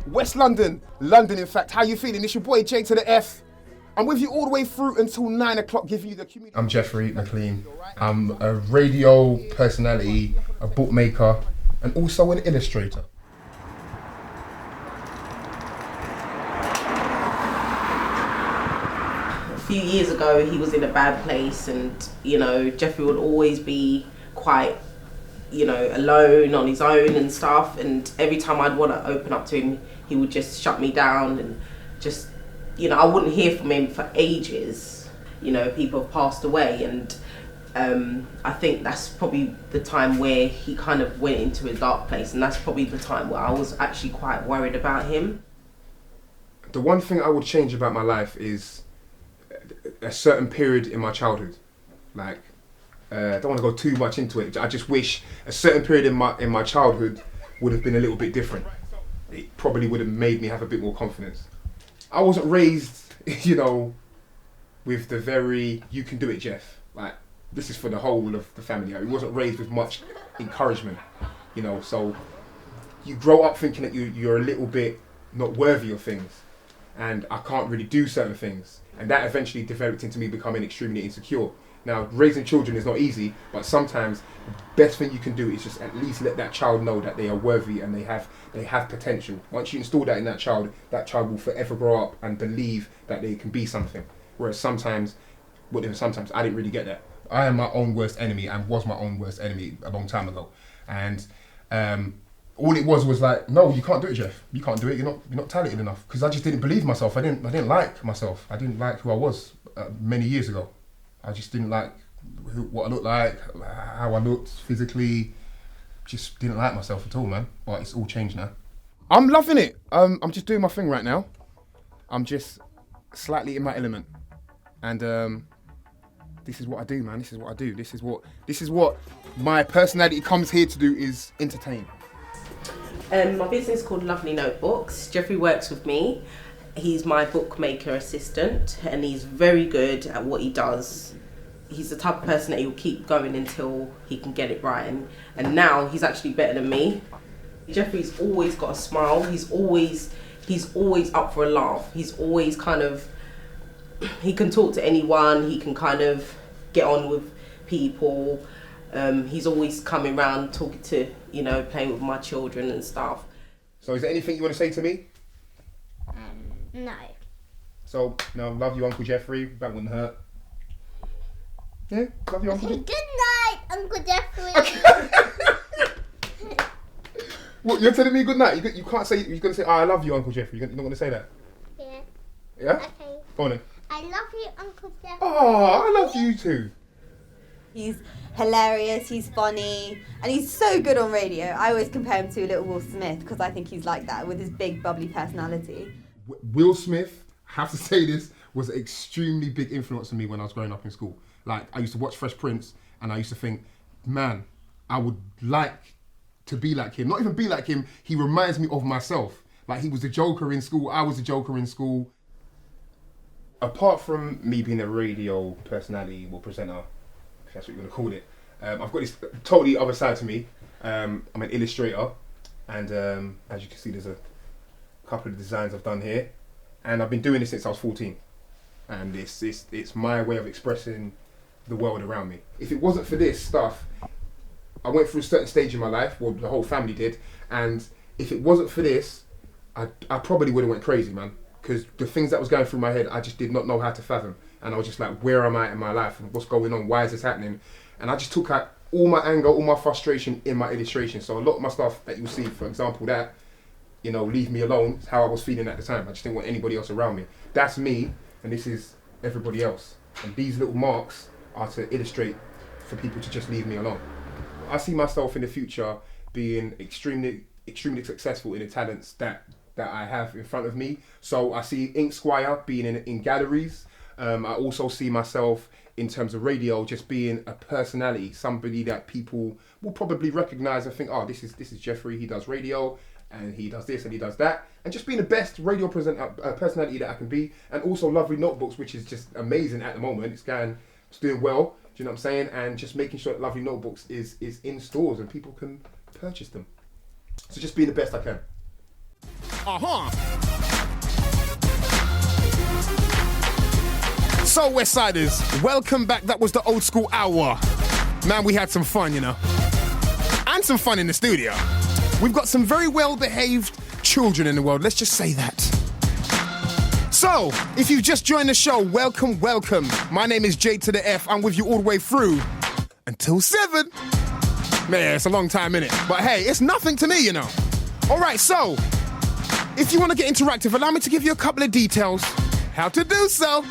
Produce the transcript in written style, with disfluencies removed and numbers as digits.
West London, London in fact. How you feeling? It's your boy J to the F. I'm with you all the way through until 9 o'clock, giving you the community. I'm Jeffrey Maclean. I'm a radio personality, a bookmaker, and also an illustrator. A few years ago, he was in a bad place, and Jeffrey would always be quite, alone on his own and stuff. And every time I'd want to open up to him, he would just shut me down and just, I wouldn't hear from him for ages. People have passed away, and I think that's probably the time where he kind of went into a dark place, and that's probably the time where I was actually quite worried about him. The one thing I would change about my life is a certain period in my childhood. I don't want to go too much into it. I just wish a certain period in my childhood would have been a little bit different. It probably would have made me have a bit more confidence. I wasn't raised, with the very, you can do it, Jeff. This is for the whole of the family. I wasn't raised with much encouragement, so you grow up thinking that you're a little bit not worthy of things, and I can't really do certain things. And that eventually developed into me becoming extremely insecure. Now, raising children is not easy, but sometimes the best thing you can do is just at least let that child know that they are worthy and they have potential. Once you install that in that child will forever grow up and believe that they can be something. Whereas sometimes I didn't really get that. I am my own worst enemy and was my own worst enemy a long time ago. And all it was like, no, you can't do it, Jeff. You can't do it. You're not talented enough. Because I just didn't believe myself. I didn't like myself. I didn't like who I was many years ago. I just didn't like what I looked like, how I looked physically. Just didn't like myself at all, man. But it's all changed now. I'm loving it. I'm just doing my thing right now. I'm just slightly in my element, and this is what I do, man. This is what I do. This is what my personality comes here to do, is entertain. My business is called Lovely Notebooks. Jeffrey works with me. He's my bookmaker assistant, and he's very good at what he does. He's the type of person that he'll keep going until he can get it right, and now he's actually better than me. Jeffrey's always got a smile. He's always up for a laugh. He's always he can talk to anyone. He can kind of get on with people. He's always coming around talking to, playing with my children and stuff. So is there anything you want to say to me? No. So, no, love you, Uncle Jeffrey. That wouldn't hurt. Yeah, love you, Uncle Jeffrey. Good night, Uncle Jeffrey. What, you're telling me good night? You can't say, you're going to say, I love you, Uncle Jeffrey. You're not going to say that? Yeah. Yeah? Okay. Go on then. I love you, Uncle Jeffrey. Oh, I love you too. He's hilarious, he's funny, and he's so good on radio. I always compare him to little Will Smith because I think he's like that with his big, bubbly personality. Will Smith, I have to say this, was an extremely big influence on me when I was growing up in school. I used to watch Fresh Prince, and I used to think, man, I would like to be like him. Not even be like him, he reminds me of myself. He was the Joker in school, I was the Joker in school. Apart from me being a radio personality or presenter, if that's what you want to call it, I've got this totally other side to me. I'm an illustrator, and as you can see, there's a couple of designs I've done here, and I've been doing this since I was 14, and it's my way of expressing the world around me. If it wasn't for this stuff, I went through a certain stage in my life, well, the whole family did, and if it wasn't for this, I probably would have went crazy, man, because the things that was going through my head, I just did not know how to fathom, and I was just like, where am I in my life, and what's going on, why is this happening? And I just took out all my anger, all my frustration in my illustration. So a lot of my stuff that you'll see, for example, that, leave me alone, is how I was feeling at the time. I just didn't want anybody else around me. That's me, and this is everybody else. And these little marks are to illustrate for people to just leave me alone. I see myself in the future being extremely successful in the talents that I have in front of me. So I see Ink Squire being in galleries. I also see myself in terms of radio just being a personality, somebody that people will probably recognise and think, oh, this is Jeffrey, he does radio, and he does this and he does that, and just being the best radio personality that I can be. And also Lovely Notebooks, which is just amazing at the moment. It's doing well, do you know what I'm saying? And just making sure that Lovely Notebooks is in stores and people can purchase them. So just being the best I can. So, Westsiders, welcome back. That was the old school hour. Man, we had some fun, you know. And some fun in the studio. We've got some very well-behaved children in the world. Let's just say that. So, if you've just joined the show, welcome, welcome. My name is J to the F. I'm with you all the way through until 7. Man, it's a long time, innit? But hey, it's nothing to me, you know. All right, so, if you want to get interactive, allow me to give you a couple of details. How to do so.